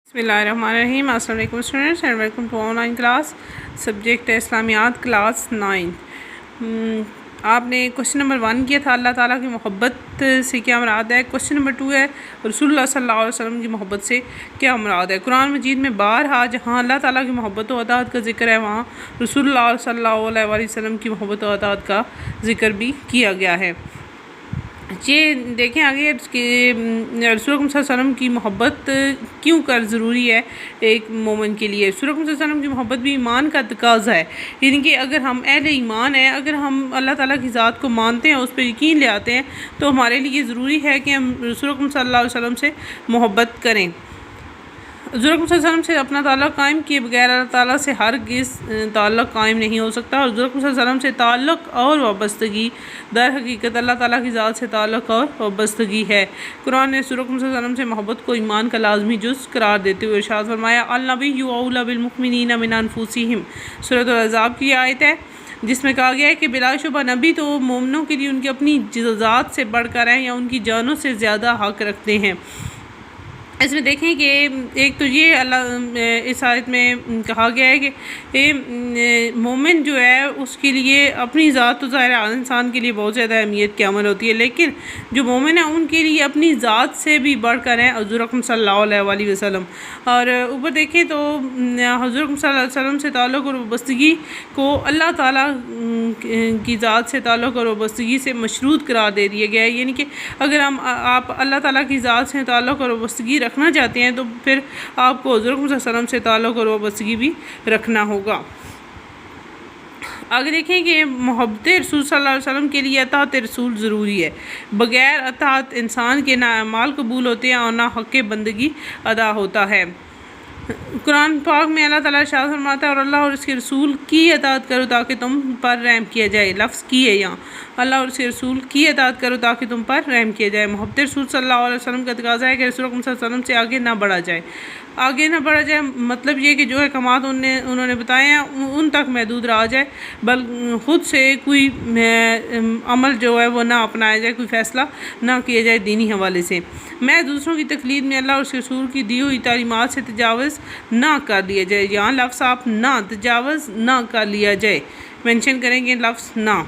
بسم اللہ الرحمن الرحیم۔ السلام علیکم students and welcome to online class. Subject ہے اسلامیات، کلاس 9۔ آپ نے کوشچن نمبر 1 کیا تھا اللہ تعالیٰ کی محبت سے کیا مراد ہے۔ کوشچن نمبر 2 ہے رسول اللہ صلی اللہ علیہ وسلم کی محبت سے کیا مراد ہے۔ قرآن مجید میں بارہا جہاں اللہ تعالیٰ کی محبت و اطاعت کا ذکر ہے وہاں رسول اللہ صلی اللہ علیہ وسلم کی محبت و اطاعت کا ذکر بھی کیا گیا ہے۔ یہ دیکھیں آگے کہ رسول اللہ صلی اللہ علیہ وسلم کی محبت کیوں کر ضروری ہے ایک مومن کے لیے۔ رسول اللہ صلی اللہ علیہ وسلم کی محبت بھی ایمان کا تقاضا ہے، یعنی کہ اگر ہم اہل ایمان ہیں، اگر ہم اللہ تعالیٰ کی ذات کو مانتے ہیں، اس پہ یقین لے آتے ہیں، تو ہمارے لیے ضروری ہے کہ ہم رسول اللہ صلی اللہ علیہ وسلم سے محبت کریں۔ رسول اللہ صلی اللہ علیہ وسلم سے اپنا تعلق قائم کیے بغیر اللہ تعالیٰ سے ہرگز تعلق قائم نہیں ہو سکتا، اور رسول اللہ صلی اللہ علیہ وسلم سے تعلق اور وابستگی در حقیقت اللہ تعالیٰ کی ذات سے تعلق اور وابستگی ہے۔ قرآن نے رسول اللہ صلی اللہ علیہ وسلم سے محبت کو ایمان کا لازمی جز قرار دیتے ہوئے ارشاد فرمایا النبی اولی بالمؤمنین من انفسہم، سورۃ الاحزاب کی آیت ہے جس میں کہا گیا ہے کہ بلا شبہ نبی تو مومنوں کے لیے ان کی اپنی ذات سے بڑھ کر ہیں یا ان کی جانوں سے زیادہ حق رکھتے ہیں۔ اس میں دیکھیں کہ ایک تو یہ اس آیت میں کہا گیا ہے کہ مومن جو ہے اس کے لیے اپنی ذات تو ظاہر ہے انسان کے لیے بہت زیادہ اہمیت کی عمل ہوتی ہے، لیکن جو مومن ہیں ان کے لیے اپنی ذات سے بھی بڑھ کر ہیں حضور اکرم صلی اللہ علیہ وسلم۔ اور اوپر دیکھیں تو حضور اکرم صلی اللہ علیہ وسلم سے تعلق اور وابستگی کو اللہ تعالیٰ کی ذات سے تعلق اور وابستگی سے مشروط قرار دے دیا گیا ہے، یعنی کہ اگر آپ اللہ تعالیٰ کی ذات سے تعلق اور وابستگی رکھنا چاہتے ہیں تو پھر آپ کو حضور صلی اللہ علیہ وسلم سے تعلق اور وابستگی بھی رکھنا ہوگا۔ آگے دیکھیں کہ محبت رسول صلی اللہ علیہ وسلم کے لیے اطاعت رسول ضروری ہے، بغیر اطاعت انسان کے نہ اعمال قبول ہوتے ہیں اور نہ حق بندگی ادا ہوتا ہے۔ قرآن پاک میں اللہ تعالیٰ ارشاد فرماتا ہے اور اللہ اور اس کے رسول کی اطاعت کرو تاکہ تم پر رحم کیا جائے۔ لفظ کی ہے یہاں، اللہ اور اس کے رسول کی اطاعت کرو تاکہ تم پر رحم کیا جائے۔ محبت رسول صلی اللہ علیہ وسلم کا تقاضا ہے کہ رسول اللہ صلی اللہ علیہ وسلم سے آگے نہ بڑھا جائے۔ آگے نہ بڑھا جائے مطلب یہ کہ جو احکامات انہوں نے بتائے ہیں ان تک محدود رہا جائے، خود سے کوئی عمل جو ہے وہ نہ اپنایا جائے، کوئی فیصلہ نہ کیا جائے دینی حوالے سے۔ میں دوسروں کی تقلید میں اللہ اور اس کے رسول کی دی ہوئی تعلیمات سے تجاوز نہ کر لیا جائے۔ یہاں لفظ آپ نہ تجاوز نہ کر لیا جائے مینشن کریں گے، لفظ نہ،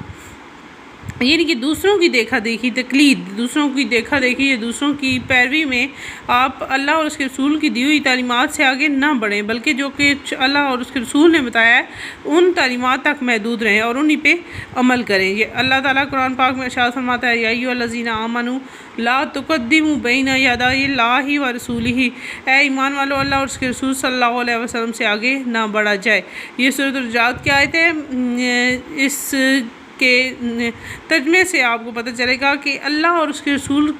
یعنی کہ دوسروں کی دیکھا دیکھی تقلید، دوسروں کی دیکھا دیکھی یا دوسروں کی پیروی میں آپ اللہ اور اس کے رسول کی دی ہوئی تعلیمات سے آگے نہ بڑھیں، بلکہ جو کہ اللہ اور اس کے رسول نے بتایا ہے ان تعلیمات تک محدود رہیں اور انہی پہ عمل کریں۔ یہ اللہ تعالیٰ قرآن پاک میں ارشاد فرماتا ہے یا ایھا الذین آمنوا لا تقدموا بین یدی اللہ ورسولہ، اے ایمان والو اللہ اور اس کے رسول صلی اللہ علیہ وسلم سے آگے نہ بڑھا جائے۔ یہ سورۃ الحجرات کی آیت ہے۔ اس کے ترجمے سے آپ کو پتہ چلے گا کہ اللہ اور اس کے رسول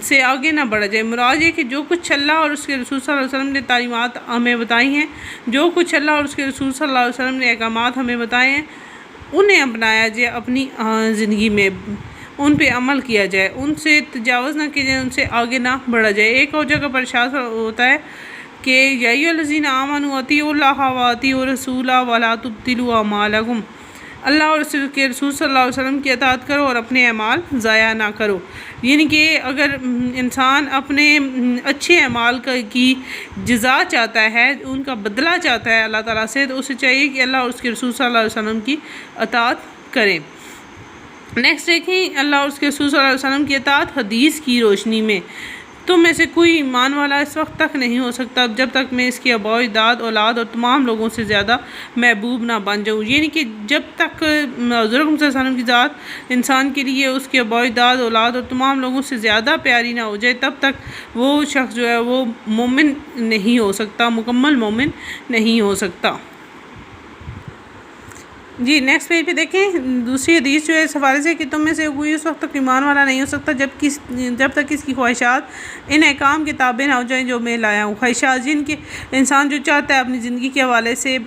سے آگے نہ بڑھا جائے۔ مراد یہ کہ جو کچھ اللہ اور اس کے رسول صلی اللہ علیہ وسلم نے تعلیمات ہمیں بتائی ہیں، جو کچھ اللہ اور اس کے رسول صلی اللہ علیہ وسلم نے احکامات ہمیں بتائے ہیں، انہیں اپنایا جائے اپنی زندگی میں، ان پہ عمل کیا جائے، ان سے تجاوز نہ کیا جائے، ان سے آگے نہ بڑھا جائے۔ ایک اور جگہ پر ارشاد ہوتا ہے کہ یا ایھا الذین آمنوا اطیعوا اللہ واطیعوا الرسول ولا تبطلوا اعمالکم، اللہ اور اس کے رسول صلی اللہ علیہ وسلم کی اطاعت کرو اور اپنے اعمال ضائع نہ کرو، یعنی کہ اگر انسان اپنے اچھے اعمال کی جزا چاہتا ہے، ان کا بدلہ چاہتا ہے اللہ تعالیٰ سے، تو اسے چاہیے کہ اللہ اور اس کے رسول صلی اللہ علیہ وسلم کی اطاعت کریں۔ نیکسٹ دیکھیں اللہ اور اس کے رسول صلی اللہ علیہ وسلم کی اطاعت حدیث کی روشنی میں۔ تم میں سے کوئی ایمان والا اس وقت تک نہیں ہو سکتا جب تک میں اس کی آباء و اجداد اولاد اور تمام لوگوں سے زیادہ محبوب نہ بن جاؤں، یعنی کہ جب تک حضور صلی اللہ علیہ وسلم کی ذات انسان کے لیے اس کی آباء و اجداد اولاد اور تمام لوگوں سے زیادہ پیاری نہ ہو جائے تب تک وہ شخص جو ہے وہ مومن نہیں ہو سکتا، مکمل مومن نہیں ہو سکتا۔ جی نیکسٹ پیج پہ دیکھیں دوسری حدیث جو ہے اس حوالے سے کہ تم میں سے کوئی اس وقت تک ایمان والا نہیں ہو سکتا جب تک اس کی خواہشات ان احکام کے تابع نہ ہو جائیں جو میں لایا ہوں۔ خواہشات جن کے انسان جو چاہتا ہے اپنی زندگی کے حوالے سے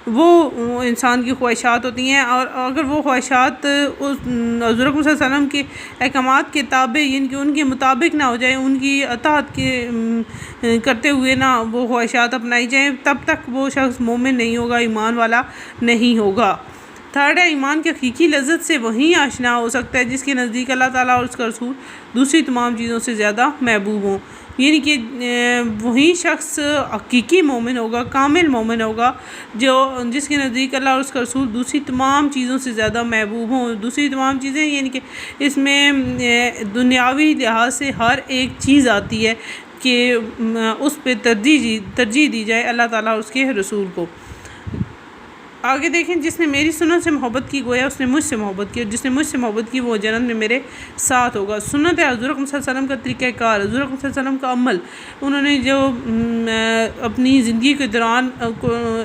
وہ انسان کی خواہشات ہوتی ہیں، اور اگر وہ خواہشات حضور صلی اللہ علیہ وسلم کے احکامات کے تابع یعنی کہ ان کے مطابق نہ ہو جائیں، ان کی اطاعت کرتے ہوئے نہ وہ خواہشات اپنائی جائیں، تب تک وہ شخص مومن نہیں ہوگا، ایمان والا نہیں ہوگا۔ تھرڈ ہے ایمان کی حقیقی لذت سے وہیں آشنا ہو سکتا ہے جس کے نزدیک اللہ تعالیٰ اور اس کا رسول دوسری تمام چیزوں سے زیادہ محبوب ہوں۔ یعنی کہ وہی شخص حقیقی مومن ہوگا، کامل مومن ہوگا، جس کے نزدیک اللہ اور اس کا رسول دوسری تمام چیزوں سے زیادہ محبوب ہوں۔ دوسری تمام چیزیں یعنی کہ اس میں دنیاوی لحاظ سے ہر ایک چیز آتی ہے کہ اس پہ ترجیح دی جائے اللہ تعالیٰ اور اس کے رسول کو۔ آگے دیکھیں، جس نے میری سنت سے محبت کی گویا اس نے مجھ سے محبت کی، اور جس نے مجھ سے محبت کی وہ جنت میں میرے ساتھ ہوگا۔ سنت ہے حضور اکرم صلی اللہ علیہ وسلم کا طریقہ کار، حضور اکرم صلی اللہ علیہ وسلم کا عمل، انہوں نے جو اپنی زندگی کے دوران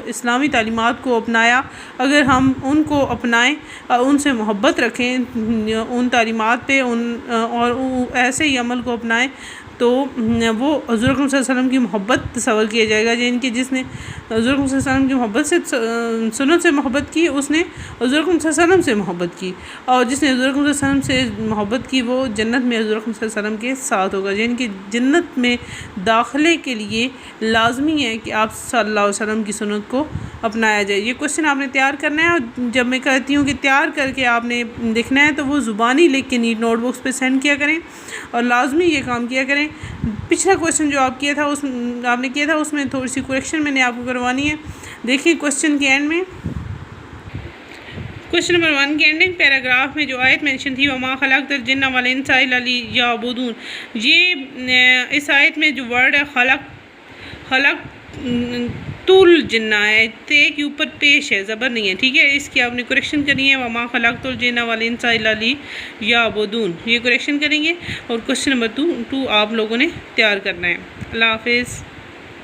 اسلامی تعلیمات کو اپنایا، اگر ہم ان کو اپنائیں، ان سے محبت رکھیں، ان تعلیمات پہ اور ایسے ہی عمل کو اپنائیں تو وہ حضور اکرم صلی اللہ علیہ وسلم کی محبت تصور کیا جائے گا۔ یعنی کہ جس نے حضور اکرم صلی اللہ علیہ وسلم کی محبت سے سنت سے محبت کی، اس نے حضور اکرم صلی اللہ علیہ وسلم سے محبت کی، اور جس نے حضور اکرم صلی اللہ علیہ وسلم سے محبت کی وہ جنت میں حضور اکرم صلی اللہ علیہ وسلم کے ساتھ ہوگا۔ یعنی کہ جنت میں داخلے کے لیے لازمی ہے کہ آپ صلی اللہ علیہ وسلم کی سنت کو اپنایا جائے۔ یہ کوشچن آپ نے تیار کرنا ہے، اور جب میں کہتی ہوں کہ تیار کر کے آپ نے لکھنا ہے تو وہ زبانی لکھ کے نیٹ نوٹ بکس پہ سینڈ کیا کریں، اور لازمی یہ کام کیا کریں۔ پچھلا کوشچن جو آپ نے کیا تھا اس میں تھوڑی سی کریکشن میں نے آپ کو کروانی ہے۔ دیکھیے کوشچن کے اینڈ میں، کوشچن نمبر 1 کے اینڈنگ پیراگراف میں جو آیت مینشن تھی وَمَا خَلَقْتُ الْجِنَّ وَالْإِنسَ إِلَّا لِيَعْبُدُونِ، یہ اس آیت میں جو ورڈ ہے خلق الجنہ ہے، تے کے اوپر پیش ہے، زبر نہیں ہے، ٹھیک ہے۔ اس کی آپ نے کریکشن کرنی ہے، وَمَا خَلَقْتُ الْجِنَّ وَالْإِنسَ إِلَّا لِيَعْبُدُونِ، یہ کریکشن کریں گے، اور کوشچن نمبر 2 آپ لوگوں نے تیار کرنا ہے۔ اللہ حافظ۔